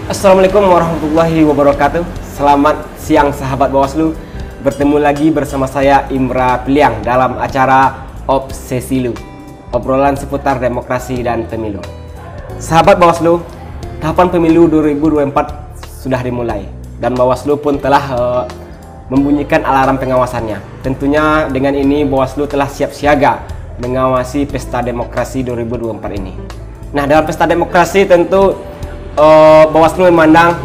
Assalamualaikum warahmatullahi wabarakatuh. Selamat siang sahabat Bawaslu. Bertemu lagi bersama saya Imra Piliang dalam acara Obsesi Lu, obrolan seputar demokrasi dan pemilu. Sahabat Bawaslu, tahapan pemilu 2024 sudah dimulai dan Bawaslu pun telah membunyikan alarm pengawasannya. Tentunya dengan ini Bawaslu telah siap siaga mengawasi pesta demokrasi 2024 ini. Nah, dalam pesta demokrasi tentu Bawaslu memandang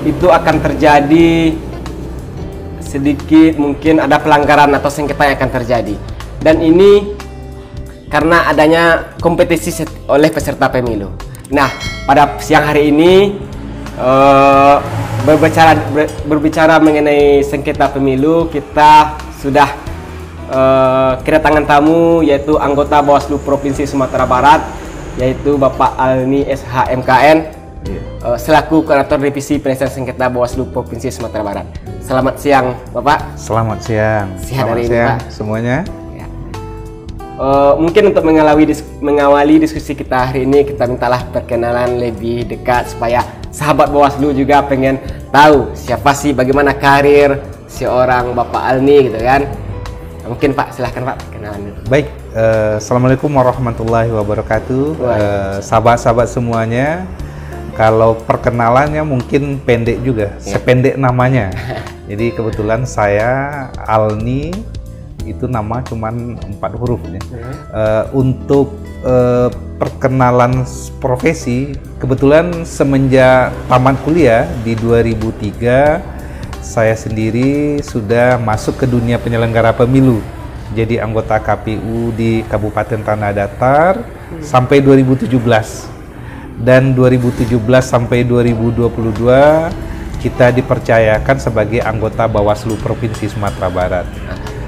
itu akan terjadi sedikit mungkin ada pelanggaran atau sengketa yang akan terjadi, dan ini karena adanya kompetisi oleh peserta pemilu. Nah, pada siang hari ini berbicara mengenai sengketa pemilu, kita sudah kedatangan tamu yaitu anggota Bawaslu Provinsi Sumatera Barat, yaitu Bapak Alni SH MKN, selaku koordinator divisi penyelesaian sengketa Bawaslu Provinsi Sumatera Barat. Selamat siang, Bapak. Selamat siang. Selamat siang semuanya. Ya. Mungkin untuk mengawali diskusi kita hari ini, kita mintalah perkenalan lebih dekat supaya sahabat Bawaslu juga pengen tahu siapa sih, bagaimana karir seorang Bapak Alni gitu kan. Mungkin Pak, silahkan Pak, perkenalan dulu. Baik, Assalamualaikum warahmatullahi wabarakatuh. Sahabat-sahabat semuanya. Kalau perkenalannya mungkin pendek juga, sependek namanya. Jadi kebetulan saya Alni, itu nama cuman 4 huruf ya. Untuk perkenalan profesi, kebetulan semenjak tamat kuliah di 2003, saya sendiri sudah masuk ke dunia penyelenggara pemilu. Jadi anggota KPU di Kabupaten Tanah Datar sampai 2017. Dan 2017 sampai 2022 kita dipercayakan sebagai anggota Bawaslu Provinsi Sumatera Barat.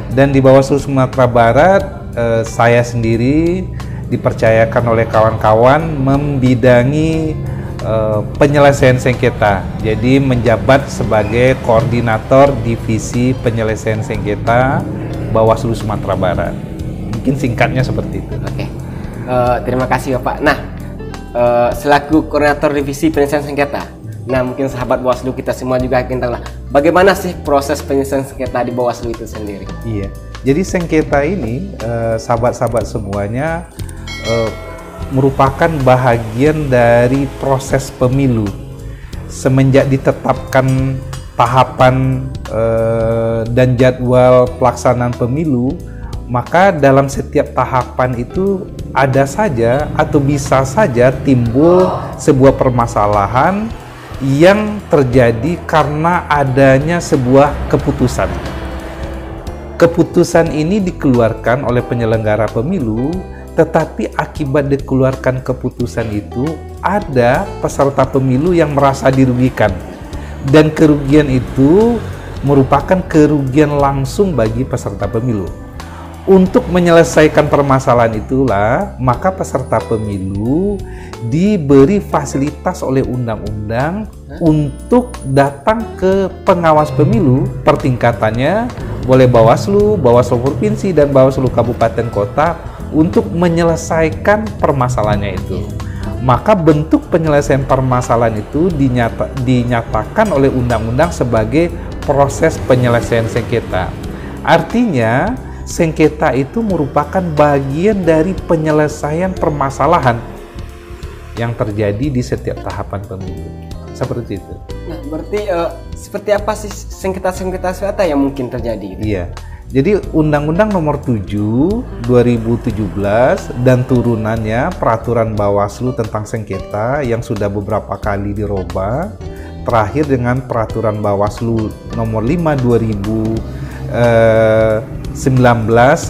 Dan di Bawaslu Sumatera Barat saya sendiri dipercayakan oleh kawan-kawan membidangi penyelesaian sengketa. Jadi menjabat sebagai koordinator divisi penyelesaian sengketa Bawaslu Sumatera Barat. Mungkin singkatnya seperti itu. Oke. Terima kasih Bapak. Nah, selaku koordinator divisi penyelesaian sengketa, nah mungkin sahabat Bawaslu kita semua juga ingin tahu lah, bagaimana sih proses penyelesaian sengketa di Bawaslu itu sendiri? Iya, jadi sengketa ini sahabat-sahabat semuanya merupakan bahagian dari proses pemilu. Semenjak ditetapkan tahapan dan jadwal pelaksanaan pemilu, maka dalam setiap tahapan itu ada saja atau bisa saja timbul sebuah permasalahan yang terjadi karena adanya sebuah keputusan. Keputusan ini dikeluarkan oleh penyelenggara pemilu, tetapi akibat dikeluarkan keputusan itu ada peserta pemilu yang merasa dirugikan, dan kerugian itu merupakan kerugian langsung bagi peserta pemilu. Untuk menyelesaikan permasalahan itulah, maka peserta pemilu diberi fasilitas oleh undang-undang untuk datang ke pengawas pemilu per tingkatannya, boleh Bawaslu, Bawaslu Provinsi, dan Bawaslu Kabupaten Kota untuk menyelesaikan permasalahannya itu. Maka bentuk penyelesaian permasalahan itu dinyatakan oleh undang-undang sebagai proses penyelesaian sengketa. Artinya, sengketa itu merupakan bagian dari penyelesaian permasalahan yang terjadi di setiap tahapan pemilu. Seperti itu. Nah, berarti seperti apa sih sengketa-sengketa yang mungkin terjadi? Iya. Jadi Undang-Undang Nomor 7 2017 dan turunannya Peraturan Bawaslu tentang sengketa yang sudah beberapa kali dirubah, terakhir dengan Peraturan Bawaslu Nomor 5 2019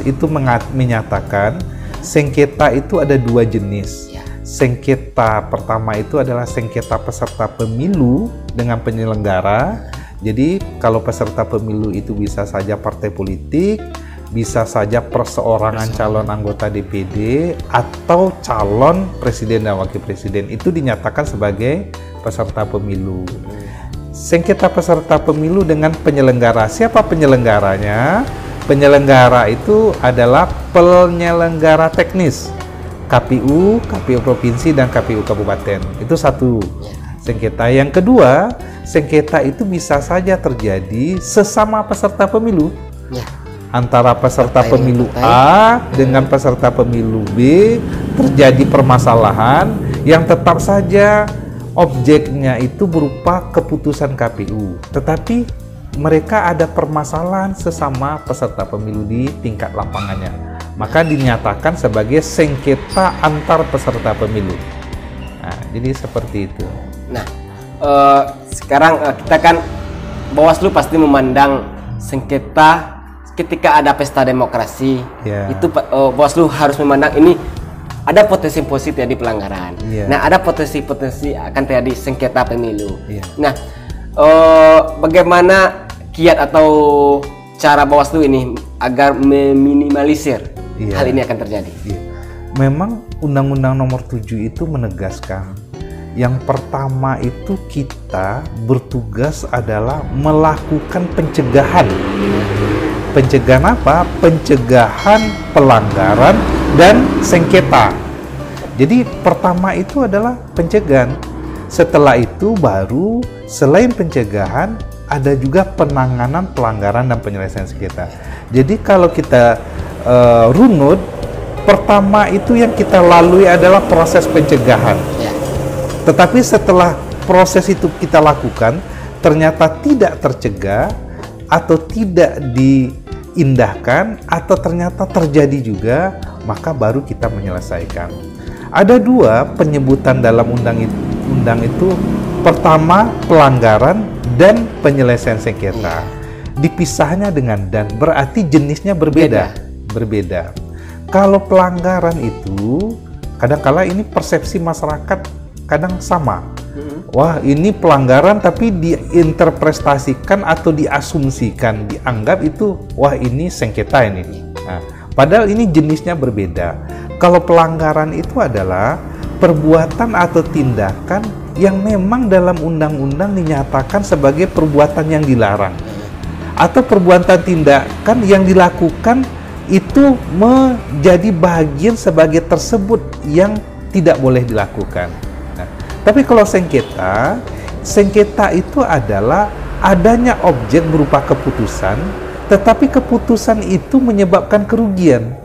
itu menyatakan sengketa itu ada 2 jenis. Sengketa pertama itu adalah sengketa peserta pemilu dengan penyelenggara. Jadi kalau peserta pemilu itu bisa saja partai politik, bisa saja perseorangan calon anggota DPD atau calon presiden dan wakil presiden, itu dinyatakan sebagai peserta pemilu. Sengketa peserta pemilu dengan penyelenggara. Siapa penyelenggaranya? Penyelenggara itu adalah penyelenggara teknis, KPU, KPU Provinsi, dan KPU Kabupaten. Itu satu. sengketa. Yang kedua, sengketa itu bisa saja terjadi sesama peserta pemilu. Ya. Antara peserta Partai pemilu partai. A dengan peserta pemilu B terjadi permasalahan yang tetap saja objeknya itu berupa keputusan KPU. Tetapi mereka ada permasalahan sesama peserta pemilu di tingkat lapangannya. Maka dinyatakan sebagai sengketa antar peserta pemilu. Nah, jadi seperti itu. Nah, sekarang kita kan Bawaslu pasti memandang sengketa ketika ada pesta demokrasi. Ya. Itu Bawaslu harus memandang ini ada potensi positif di pelanggaran. Ya. Nah, ada potensi akan terjadi sengketa pemilu. Ya. Nah, bagaimana kiat atau cara Bawaslu ini agar meminimalisir Ya. hal ini akan terjadi? Ya. Memang Undang-Undang Nomor 7 itu menegaskan yang pertama itu kita bertugas adalah melakukan pencegahan. Pencegahan apa? Pencegahan pelanggaran dan sengketa. Jadi pertama itu adalah pencegahan. Setelah itu baru selain pencegahan ada juga penanganan pelanggaran dan penyelesaian sengketa. Jadi kalau kita runut, pertama itu yang kita lalui adalah proses pencegahan. Ya. Tetapi setelah proses itu kita lakukan, ternyata tidak tercegah atau tidak diindahkan atau ternyata terjadi juga, maka baru kita menyelesaikan. Ada dua penyebutan dalam undang itu, pertama pelanggaran dan penyelesaian sengketa. Dipisahnya dengan dan, berarti jenisnya berbeda. Kalau pelanggaran itu kadang-kala ini persepsi masyarakat kadang sama. Wah, ini pelanggaran tapi diinterpretasikan atau diasumsikan, dianggap itu wah ini sengketa ini. Nah, padahal ini jenisnya berbeda. Kalau pelanggaran itu adalah perbuatan atau tindakan yang memang dalam undang-undang dinyatakan sebagai perbuatan yang dilarang. Atau perbuatan tindakan yang dilakukan itu menjadi bagian sebagai tersebut yang tidak boleh dilakukan. Nah, tapi kalau sengketa itu adalah adanya objek berupa keputusan, tetapi keputusan itu menyebabkan kerugian.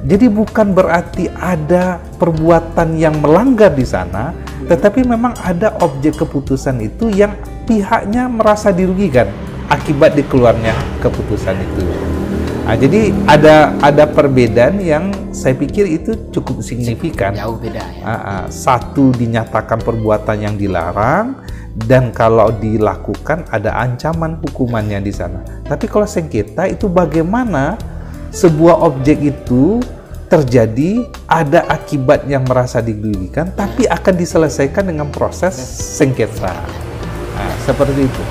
Jadi bukan berarti ada perbuatan yang melanggar di sana, tetapi memang ada objek keputusan itu yang pihaknya merasa dirugikan akibat dikeluarnya keputusan itu. Nah, jadi ada perbedaan yang saya pikir itu cukup signifikan. Jauh beda ya. Satu dinyatakan perbuatan yang dilarang, dan kalau dilakukan ada ancaman hukumannya di sana. Tapi kalau sengketa itu bagaimana sebuah objek itu terjadi, ada akibat yang merasa dirugikan, tapi akan diselesaikan dengan proses sengketa. Nah, seperti itu.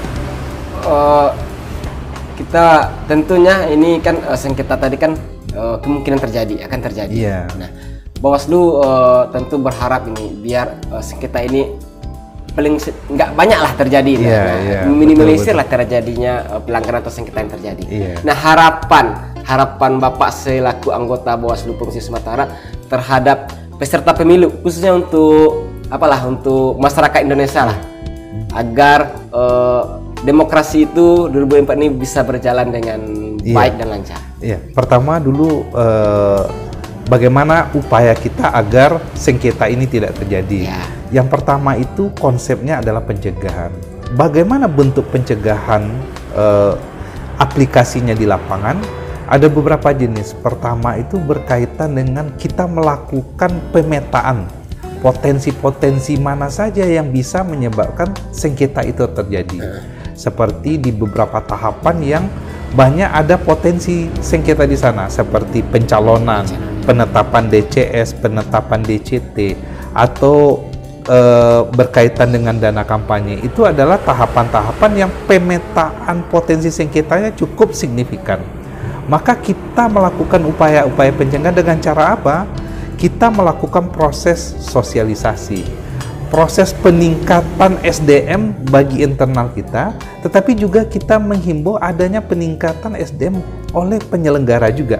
Kita tentunya ini kan sengketa tadi kan kemungkinan akan terjadi. Iya. Nah, Bawaslu tentu berharap ini biar sengketa ini paling nggak banyak lah terjadi. Iya, nah, iya, minimalisir betul. lah terjadinya pelanggaran atau sengketa yang terjadi. Iya. Nah, harapan Bapak selaku anggota Bawaslu Provinsi Sumatera terhadap peserta pemilu, khususnya untuk untuk masyarakat Indonesia lah, agar demokrasi itu 2024 ini bisa berjalan dengan baik dan lancar. Iya, pertama dulu bagaimana upaya kita agar sengketa ini tidak terjadi. Ya. Yang pertama itu konsepnya adalah pencegahan. Bagaimana bentuk pencegahan aplikasinya di lapangan? Ada beberapa jenis. Pertama itu berkaitan dengan kita melakukan pemetaan potensi-potensi mana saja yang bisa menyebabkan sengketa itu terjadi. Seperti di beberapa tahapan yang banyak ada potensi sengketa di sana, seperti pencalonan, penetapan DCS, penetapan DCT, atau berkaitan dengan dana kampanye. Itu adalah tahapan-tahapan yang pemetaan potensi sengketanya cukup signifikan. Maka kita melakukan upaya-upaya pencegahan dengan cara apa? Kita melakukan proses sosialisasi, proses peningkatan SDM bagi internal kita, tetapi juga kita menghimbau adanya peningkatan SDM oleh penyelenggara juga,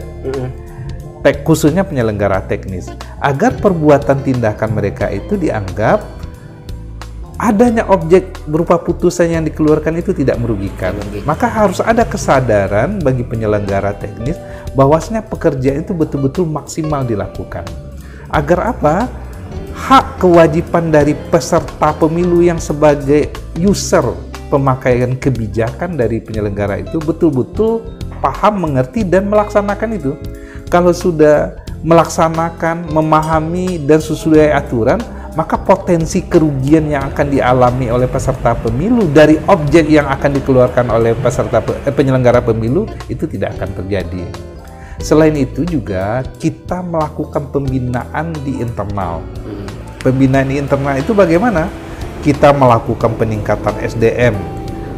khususnya penyelenggara teknis, agar perbuatan tindakan mereka itu dianggap adanya objek berupa putusan yang dikeluarkan itu tidak merugikan. Maka harus ada kesadaran bagi penyelenggara teknis bahwasanya pekerjaan itu betul-betul maksimal dilakukan. Agar apa? Hak kewajiban dari peserta pemilu yang sebagai user pemakaian kebijakan dari penyelenggara itu betul-betul paham, mengerti, dan melaksanakan itu. Kalau sudah melaksanakan, memahami, dan sesuai aturan, maka potensi kerugian yang akan dialami oleh peserta pemilu dari objek yang akan dikeluarkan oleh penyelenggara pemilu itu tidak akan terjadi. Selain itu juga kita melakukan pembinaan di internal. Pembinaan di internal itu bagaimana? Kita melakukan peningkatan SDM,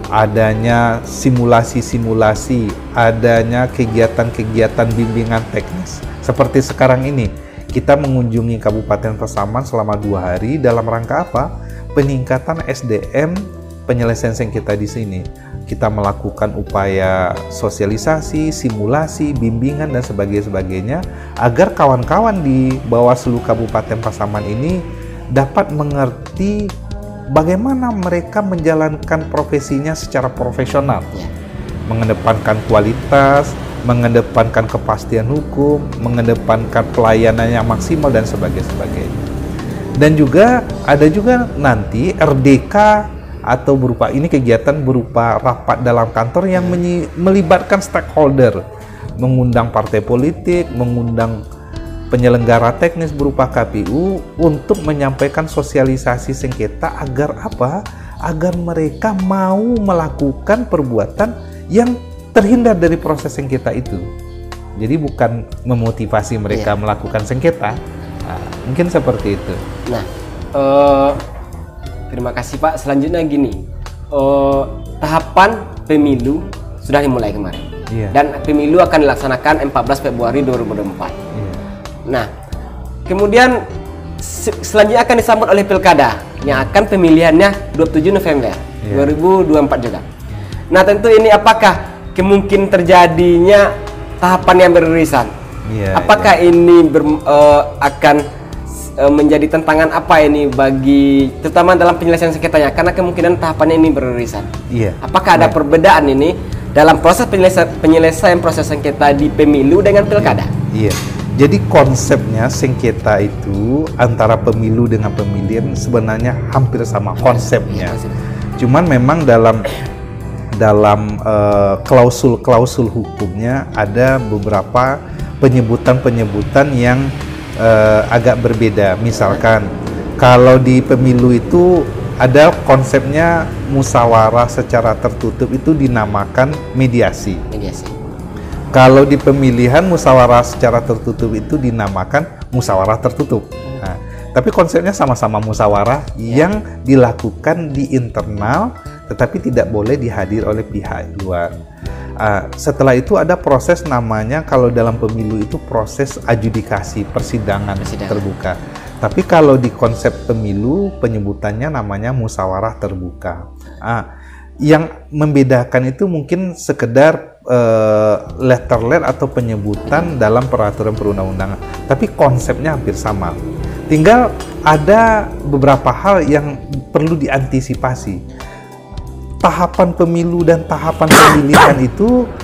adanya simulasi-simulasi, adanya kegiatan-kegiatan bimbingan teknis. Seperti sekarang ini, kita mengunjungi Kabupaten Pasaman selama 2 hari dalam rangka apa? Peningkatan SDM penyelesaian sengketa di sini. Kita melakukan upaya sosialisasi, simulasi, bimbingan, dan sebagainya agar kawan-kawan di Bawaslu Kabupaten Pasaman ini dapat mengerti bagaimana mereka menjalankan profesinya secara profesional, mengedepankan kualitas, mengedepankan kepastian hukum, mengedepankan pelayanan yang maksimal, dan sebagainya. Dan juga ada juga nanti RDK atau berupa ini kegiatan berupa rapat dalam kantor yang melibatkan stakeholder, mengundang partai politik, mengundang penyelenggara teknis berupa KPU untuk menyampaikan sosialisasi sengketa agar apa? Agar mereka mau melakukan perbuatan yang terhindar dari proses sengketa itu. Jadi bukan memotivasi mereka melakukan sengketa. Nah, mungkin seperti itu. Nah, terima kasih Pak. Selanjutnya gini, tahapan pemilu sudah dimulai kemarin, dan pemilu akan dilaksanakan 14 Februari 2024. Nah, kemudian selanjutnya akan disambut oleh pilkada yang akan pemilihannya 27 November 2024 juga. Nah, tentu ini apakah kemungkinan terjadinya tahapan yang beririsan? Apakah ini akan menjadi tantangan apa ini bagi terutama dalam penyelesaian sengketanya, karena kemungkinan tahapannya ini beririsan. Apakah ada perbedaan ini dalam proses penyelesaian proses sengketa di pemilu dengan pilkada? Jadi konsepnya sengketa itu antara pemilu dengan pemilihan sebenarnya hampir sama konsepnya. Cuman memang dalam klausul-klausul hukumnya ada beberapa penyebutan yang agak berbeda. Misalkan kalau di pemilu itu ada konsepnya musyawarah secara tertutup, itu dinamakan mediasi. Kalau di pemilihan musyawarah secara tertutup itu dinamakan musyawarah tertutup. Nah, tapi konsepnya sama-sama musyawarah yang dilakukan di internal, tetapi tidak boleh dihadir oleh pihak luar. Setelah itu ada proses namanya, kalau dalam pemilu itu proses adjudikasi, persidangan terbuka. Tapi kalau di konsep pemilu penyebutannya namanya musyawarah terbuka. Yang membedakan itu mungkin sekedar letter atau penyebutan dalam peraturan perundang-undangan, tapi konsepnya hampir sama. Tinggal ada beberapa hal yang perlu diantisipasi. Tahapan pemilu dan tahapan pemilihan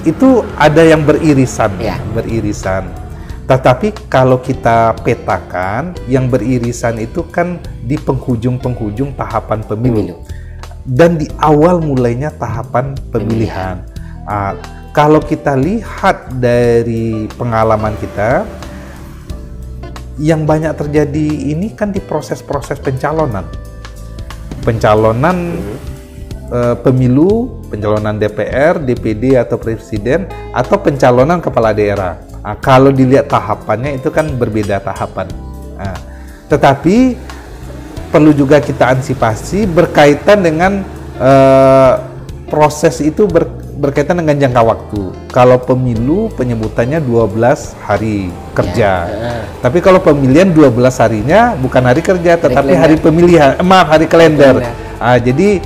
itu ada yang beririsan, beririsan. Tetapi kalau kita petakan, yang beririsan itu kan di penghujung tahapan pemilu. Dan di awal mulainya tahapan pemilihan. Kalau kita lihat dari pengalaman kita, yang banyak terjadi ini kan di proses-proses pencalonan. Pemilu, pencalonan DPR, DPD atau presiden, atau pencalonan kepala daerah. Kalau dilihat tahapannya itu kan berbeda tahapan. Tetapi perlu juga kita antisipasi berkaitan dengan proses itu berkaitan dengan jangka waktu. Kalau pemilu penyebutannya 12 hari kerja. Tapi kalau pemilihan 12 harinya bukan hari kerja, tetapi hari pemilihan, hari kalender. Jadi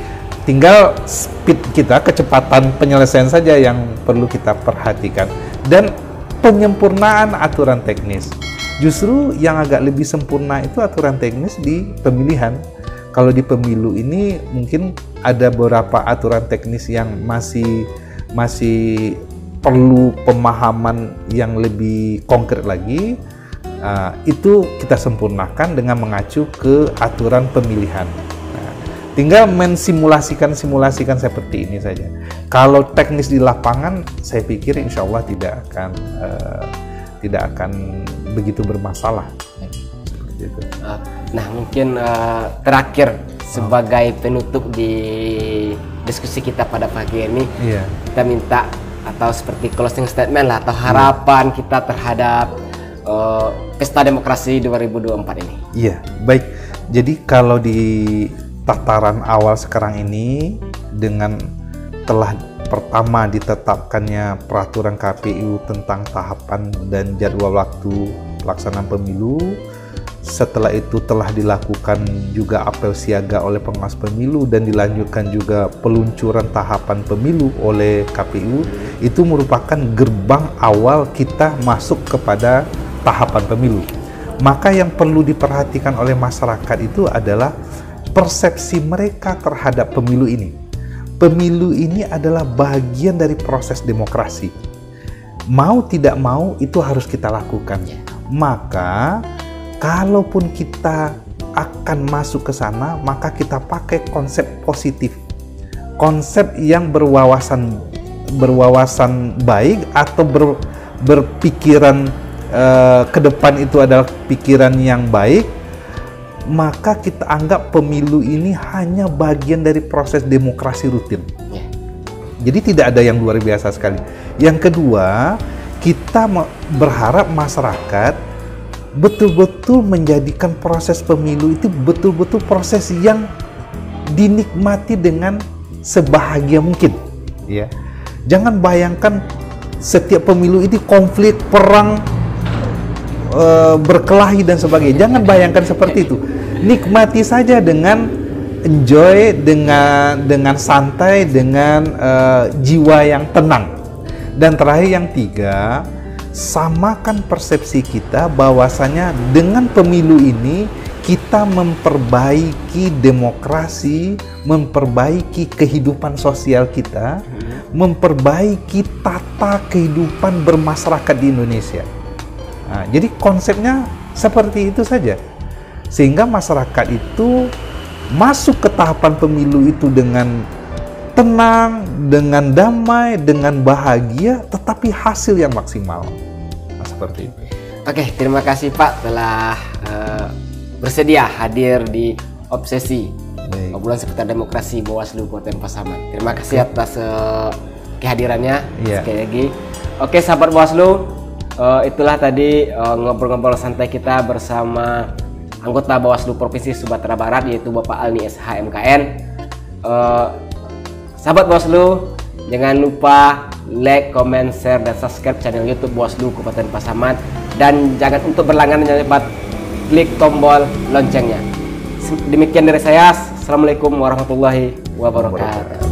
tinggal speed kita, kecepatan penyelesaian saja yang perlu kita perhatikan. Dan penyempurnaan aturan teknis. Justru yang agak lebih sempurna itu aturan teknis di pemilihan. Kalau di pemilu ini mungkin ada beberapa aturan teknis yang masih perlu pemahaman yang lebih konkret lagi. Itu kita sempurnakan dengan mengacu ke aturan pemilihan. Tinggal mensimulasikan seperti ini saja. Kalau teknis di lapangan, saya pikir insya Allah tidak akan begitu bermasalah. Seperti itu. Nah, mungkin terakhir sebagai penutup di diskusi kita pada pagi ini, kita minta atau seperti closing statement lah atau harapan kita terhadap Pesta Demokrasi 2024 ini. Iya, baik. Jadi kalau di tataran awal sekarang ini, dengan telah pertama ditetapkannya peraturan KPU tentang tahapan dan jadwal waktu pelaksanaan pemilu, setelah itu telah dilakukan juga apel siaga oleh pengawas pemilu dan dilanjutkan juga peluncuran tahapan pemilu oleh KPU, itu merupakan gerbang awal kita masuk kepada tahapan pemilu. Maka yang perlu diperhatikan oleh masyarakat itu adalah persepsi mereka terhadap pemilu ini. Pemilu ini adalah bagian dari proses demokrasi. Mau tidak mau itu harus kita lakukan. Maka kalaupun kita akan masuk ke sana, maka kita pakai konsep positif. Konsep yang berwawasan baik atau berpikiran ke depan itu adalah pikiran yang baik, maka kita anggap pemilu ini hanya bagian dari proses demokrasi rutin. Jadi tidak ada yang luar biasa sekali. Yang kedua, kita berharap masyarakat betul-betul menjadikan proses pemilu itu betul-betul proses yang dinikmati dengan sebahagia mungkin. Ya, jangan bayangkan setiap pemilu ini konflik, perang, berkelahi dan sebagainya. Jangan bayangkan seperti itu. Nikmati saja dengan enjoy, dengan santai, dengan jiwa yang tenang. Dan terakhir yang tiga, samakan persepsi kita bahwasanya dengan pemilu ini kita memperbaiki demokrasi, memperbaiki kehidupan sosial kita, memperbaiki tata kehidupan bermasyarakat di Indonesia. Nah, jadi konsepnya seperti itu saja, sehingga masyarakat itu masuk ke tahapan pemilu itu dengan tenang, dengan damai, dengan bahagia, tetapi hasil yang maksimal. Nah, seperti itu. Oke, terima kasih Pak telah bersedia hadir di Obsesi, obrolan seputar demokrasi Bawaslu Kabupaten Pasaman. Terima kasih atas kehadirannya sekali lagi. Oke, sahabat Bawaslu, itulah tadi ngobrol-ngobrol santai kita bersama anggota Bawaslu Provinsi Sumatera Barat, yaitu Bapak Alni SH MKN. Sahabat Bawaslu, jangan lupa like, comment, share, dan subscribe channel YouTube Bawaslu Kabupaten Pasaman, dan jangan untuk berlangganan jangan lupa klik tombol loncengnya. Demikian dari saya. Assalamualaikum warahmatullahi wabarakatuh.